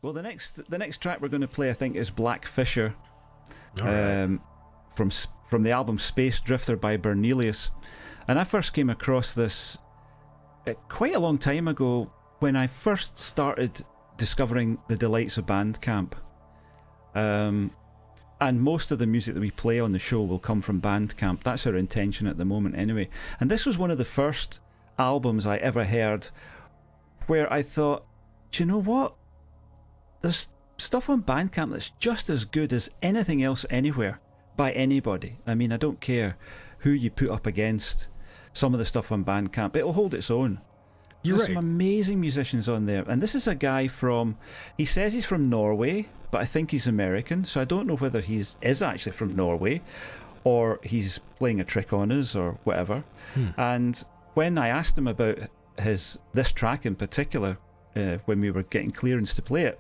Well, the next track we're going to play, I think, is Black Fissure, Right. from the album Space Drifter by Bernelius. And I first came across this quite a long time ago when I first started discovering the delights of Bandcamp. And most of the music that we play on the show will come from Bandcamp. That's our intention at the moment anyway. And this was one of the first albums I ever heard where I thought, do you know what? There's stuff on Bandcamp that's just as good as anything else anywhere by anybody. I mean, I don't care who you put up against some of the stuff on Bandcamp. It'll hold its own. There's some amazing musicians on there. And this is a guy he says he's from Norway, but I think he's American, so I don't know whether he is actually from Norway or he's playing a trick on us or whatever. And when I asked him about this track in particular, when we were getting clearance to play it,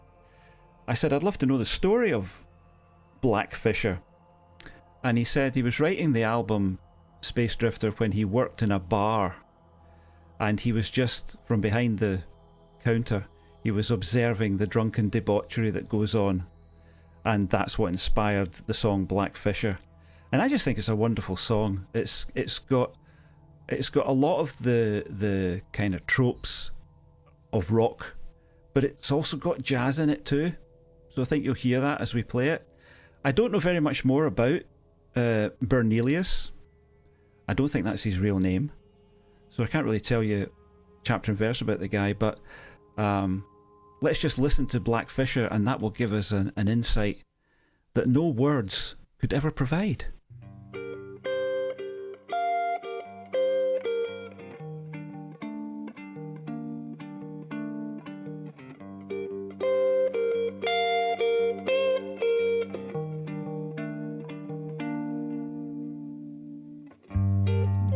I said I'd love to know the story of Black Fissure. And he said he was writing the album Space Drifter when he worked in a bar, and he was just from behind the counter, he was observing the drunken debauchery that goes on, and that's what inspired the song Black Fissure. And I just think it's a wonderful song. It's got a lot of the kind of tropes of rock, but it's also got jazz in it too. So I think you'll hear that as we play it. I don't know very much more about Bernelius. I don't think that's his real name, so I can't really tell you chapter and verse about the guy, but let's just listen to Black Fissure, and that will give us an insight that no words could ever provide.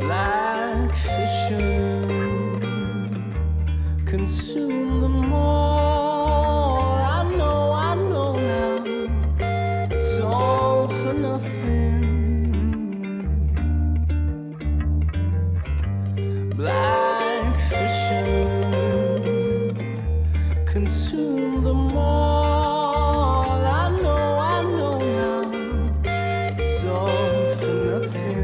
Black fissure consume them all. I know now. It's all for nothing. Black fissure consume them all. I know now. It's all for nothing.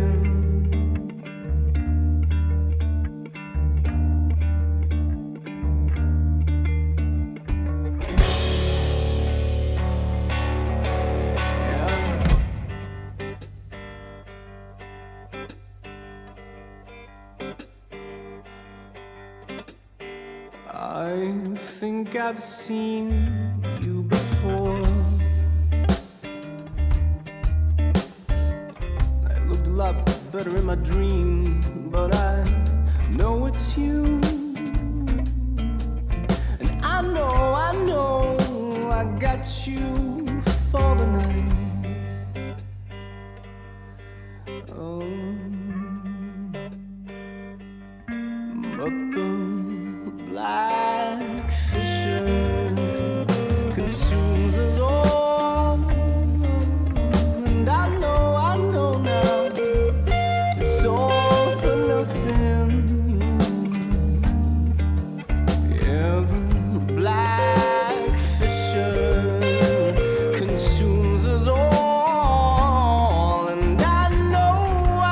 I think I've seen you before. I looked a lot better in my dream, but I know it's you. And I know I got you for the night. Oh, but the black fissure consumes us all. And I know now it's all for nothing. Yeah, the black fissure consumes us all. And I know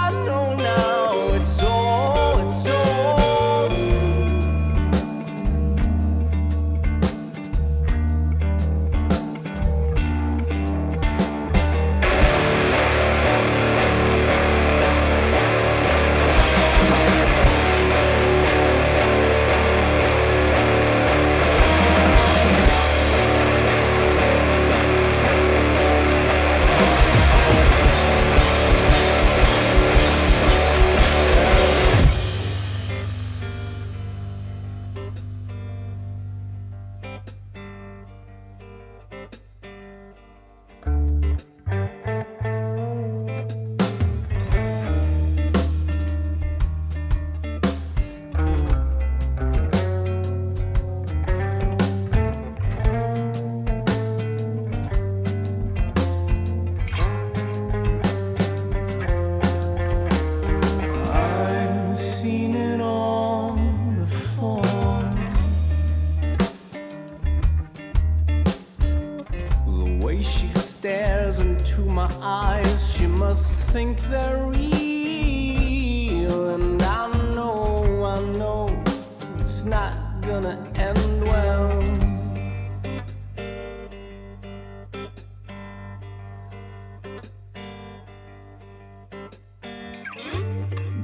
my eyes, she must think they're real. And I know it's not gonna end well.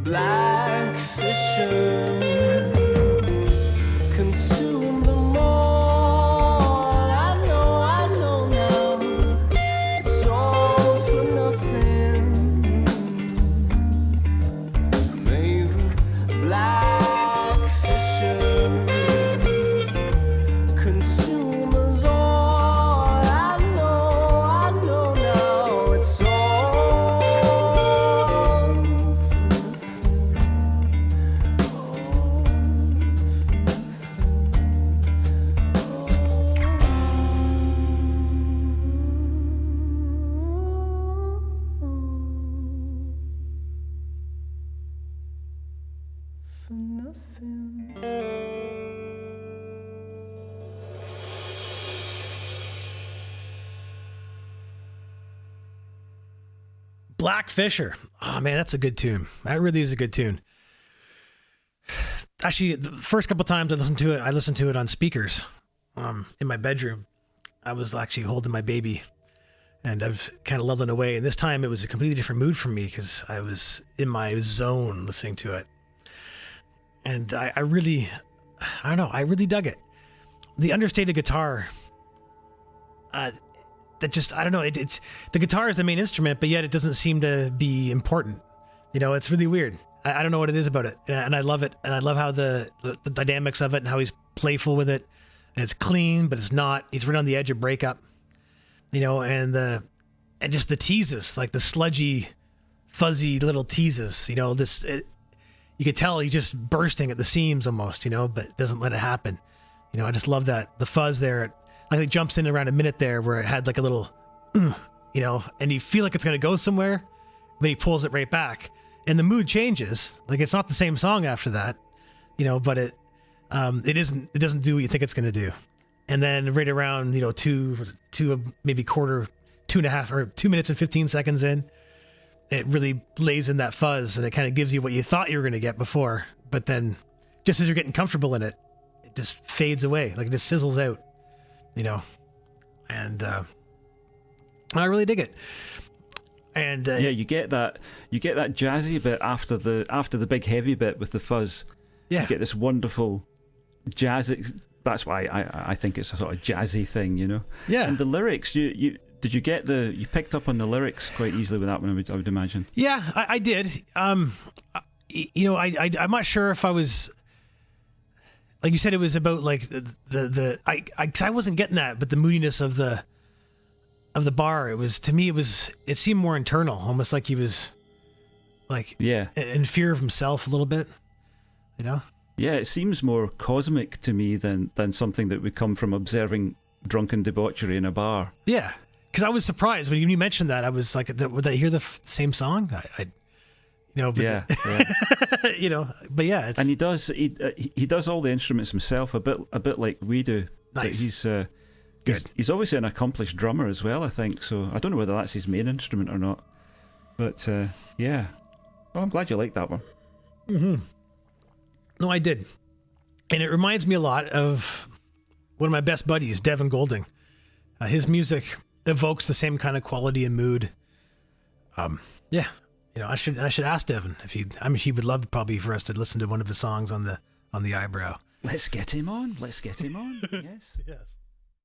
Black Fissure consume them all. I know now, it's all for nothing. May the Black Fissure consume us all. I know now, it's all for nothing. Black Fissure. Oh man, that's a good tune. That really is a good tune. Actually, the first couple times I listened to it on speakers in my bedroom. I was actually holding my baby and I was kind of leveling away. And this time it was a completely different mood for me because I was in my zone listening to it. And I really dug it. The understated guitar, it's the guitar is the main instrument, but yet it doesn't seem to be important. You know, it's really weird. I don't know what it is about it, and I love it, and I love how the dynamics of it and how he's playful with it, and it's clean, but it's not. He's right on the edge of breakup, you know, and just the teases, like the sludgy, fuzzy little teases, you know. You could tell he's just bursting at the seams almost, you know, but doesn't let it happen. You know, I just love that the fuzz there. Like it jumps in around a minute there where it had like a little, you know, and you feel like it's going to go somewhere, but he pulls it right back. And the mood changes. Like it's not the same song after that, you know, but it doesn't do what you think it's going to do. And then right around, you know, maybe 2.5 or 2 minutes and 15 seconds in, it really lays in that fuzz and it kind of gives you what you thought you were going to get before. But then just as you're getting comfortable in it, it just fades away. Like it just sizzles out. You know, and I really dig it. And yeah, you get that jazzy bit after the big heavy bit with the fuzz. Yeah, you get this wonderful jazzy. That's why I think it's a sort of jazzy thing, you know. Yeah. And the lyrics, you picked up on the lyrics quite easily with that one, I would imagine. Yeah, I did. You know, I'm not sure if I was. Like you said, it was about like I wasn't getting that, but the moodiness of the bar, it seemed more internal, almost like he was like in fear of himself a little bit, you know? Yeah, it seems more cosmic to me than something that would come from observing drunken debauchery in a bar. Yeah, because I was surprised when you mentioned that. I was like, would I hear the same song? You know, but yeah. You know, but yeah, it's... and he does all the instruments himself, a bit like we do. Nice. But he's obviously an accomplished drummer as well, I think. So I don't know whether that's his main instrument or not. But yeah, well, I'm glad you liked that one. Mm-hmm. No, I did, and it reminds me a lot of one of my best buddies, Devin Golding. His music evokes the same kind of quality and mood. Yeah. You know, I should ask Devin if he would love probably for us to listen to one of his songs on the Eyebrow. Let's get him on. Yes. Yes.